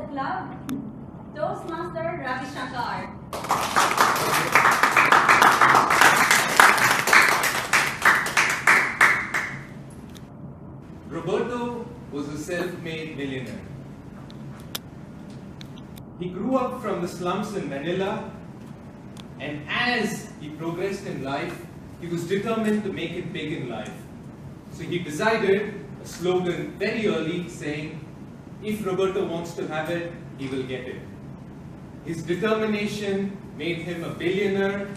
club, Toastmaster Ravi Shankar. Roberto was a self-made millionaire. He grew up from the slums in Manila, and as he progressed in life, he was determined to make it big in life. So he decided a slogan very early saying, if Roberto wants to have it, he will get it. His determination made him a billionaire,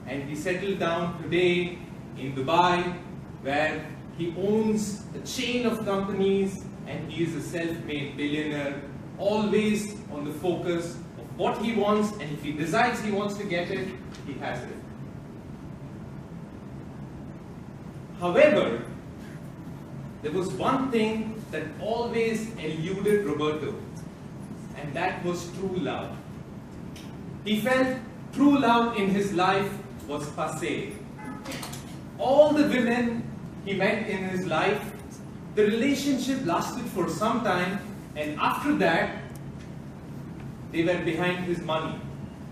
and he settled down today in Dubai, where he owns a chain of companies and he is a self-made billionaire, always on the focus of what he wants, and if he decides he wants to get it, he has it. However, there was one thing that always eluded Roberto, and that was true love. He felt true love in his life was passé. All the women he met in his life, the relationship lasted for some time, and after that, they were behind his money.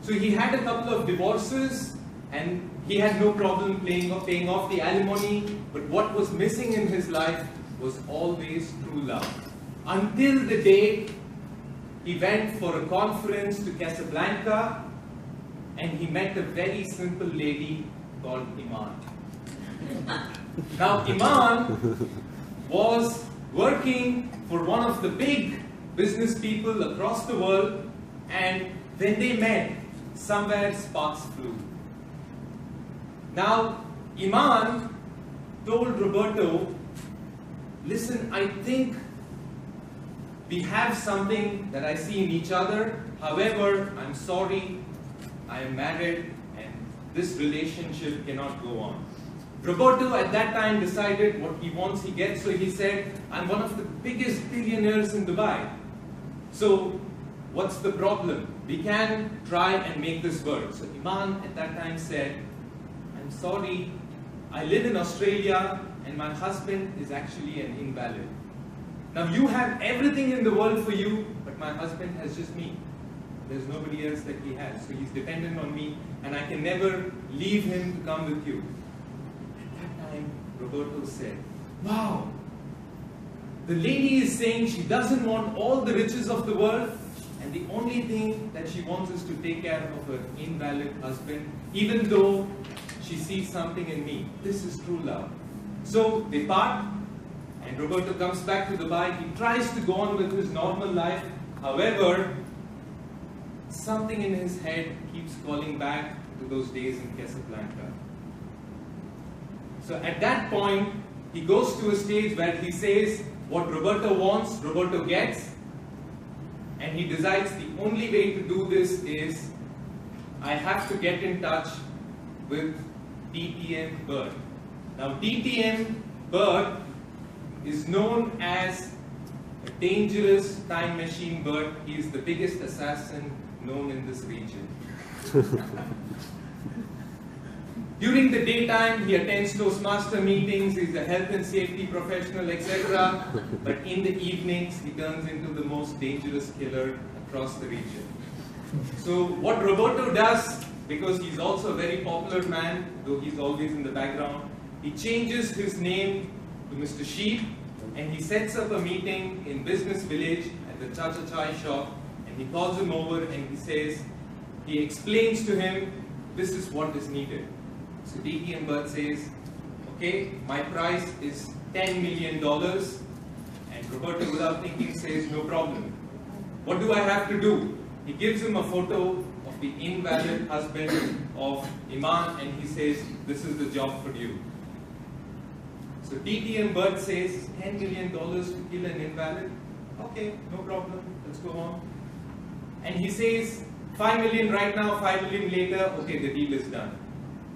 So he had a couple of divorces, and he had no problem paying off the alimony, but what was missing in his life was always true love. Until the day he went for a conference to Casablanca, and he met a very simple lady called Iman. Now, Iman was working for one of the big business people across the world, and when they met, somewhere sparks flew. Now, Iman told Roberto, listen, I think we have something that I see in each other. However, I'm sorry, I am married and this relationship cannot go on. Roberto at that time decided what he wants he gets, so he said, I'm one of the biggest billionaires in Dubai. So what's the problem? We can try and make this work. So Iman at that time said, I'm sorry, I live in Australia and my husband is actually an invalid. Now you have everything in the world for you, but my husband has just me. There's nobody else that he has. So he's dependent on me, and I can never leave him to come with you. At that time, Roberto said, wow, the lady is saying she doesn't want all the riches of the world, and the only thing that she wants is to take care of her invalid husband, even though she sees something in me. This is true love. So they part, and Roberto comes back to Dubai. He tries to go on with his normal life. However, something in his head keeps calling back to those days in Casablanca. So at that point, he goes to a stage where he says what Roberto wants, Roberto gets, and he decides the only way to do this is I have to get in touch with DTM Bird. Now DTM Bird is known as a dangerous time machine bird. He is the biggest assassin known in this region. During the daytime, he attends Toastmaster meetings, he's a health and safety professional, etc. But in the evenings, he turns into the most dangerous killer across the region. So what Roberto does, because he's also a very popular man, though he's always in the background, he changes his name to Mr. Sheep, and he sets up a meeting in Business Village at the Chacha Chai shop, and he calls him over and he says, he explains to him, this is what is needed. So DTM Bird says, okay, my price is $10 million, and Roberto without thinking says, no problem. What do I have to do? He gives him a photo of the invalid husband of Iman, and he says, this is the job for you. So DTM Bird says, $10 million to kill an invalid? Okay, no problem, let's go on. And he says, 5 million right now, 5 million later, okay, the deal is done.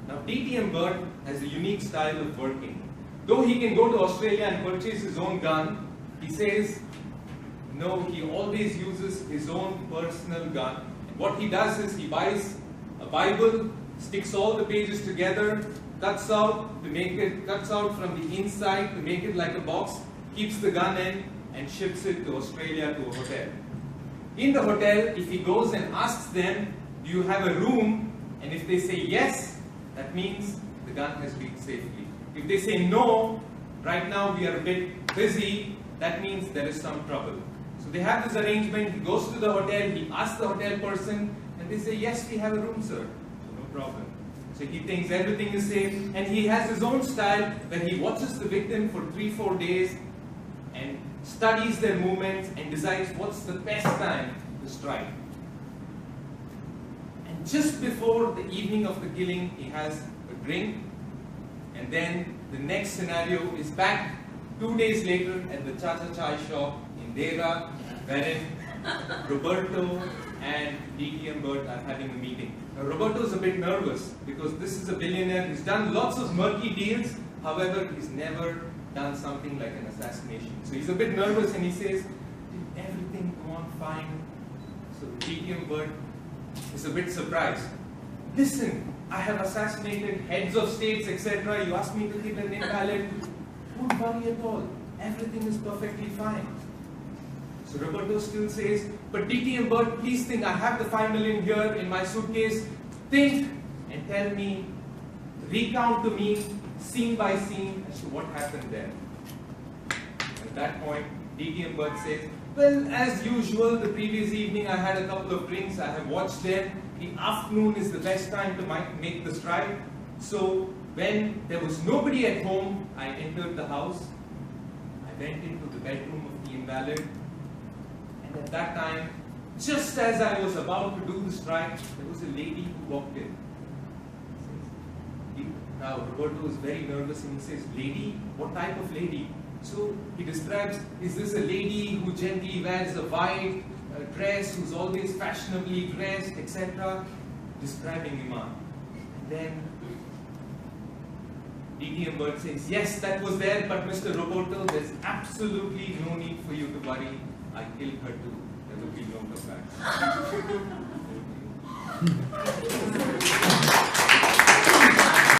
Now DTM Bird has a unique style of working. Though he can go to Australia and purchase his own gun, he says, no, he always uses his own personal gun. And what he does is he buys a Bible, sticks all the pages together, cuts out from the inside to make it like a box, keeps the gun in, and ships it to Australia to a hotel. in the hotel, if he goes and asks them, do you have a room? And if they say yes, that means the gun has reached safely. If they say no, right now we are a bit busy, that means there is some trouble. So they have this arrangement, he goes to the hotel, he asks the hotel person, and they say, yes, we have a room, sir. So no problem. So he thinks everything is safe, and he has his own style where he watches the victim for 3-4 days and studies their movements and decides what's the best time to strike. And just before the evening of the killing, he has a drink, and then the next scenario is back 2 days later at the Chacha Chai shop in Dera, wherein Roberto and DTM Burt are having a meeting. Now Roberto is a bit nervous because this is a billionaire. He's done lots of murky deals. However, he's never done something like an assassination. So he's a bit nervous and he says, did everything go on fine? So DTM Burt is a bit surprised. Listen, I have assassinated heads of states, etc. You asked me to kill an invalid. Don't worry at all. Everything is perfectly fine. So Roberto still says, but DTM Burt, please think, I have the 5 million here in my suitcase. Think and tell me, recount to me, scene by scene, as to what happened there. At that point, DTM Burt says, well, as usual, the previous evening I had a couple of drinks, I have watched them. The afternoon is the best time to make the strike. So when there was nobody at home, I entered the house. I went into the bedroom of the invalid. And at that time, just as I was about to do the strike, there was a lady who walked in. Now Roberto is very nervous and he says, lady? What type of lady? So he describes, is this a lady who gently wears a white dress, who's always fashionably dressed, etc. Describing Iman. And then DTM Burt says, yes, that was there, but Mr. Roberto, there's absolutely no need for you to worry. I killed her too. There will be no comeback.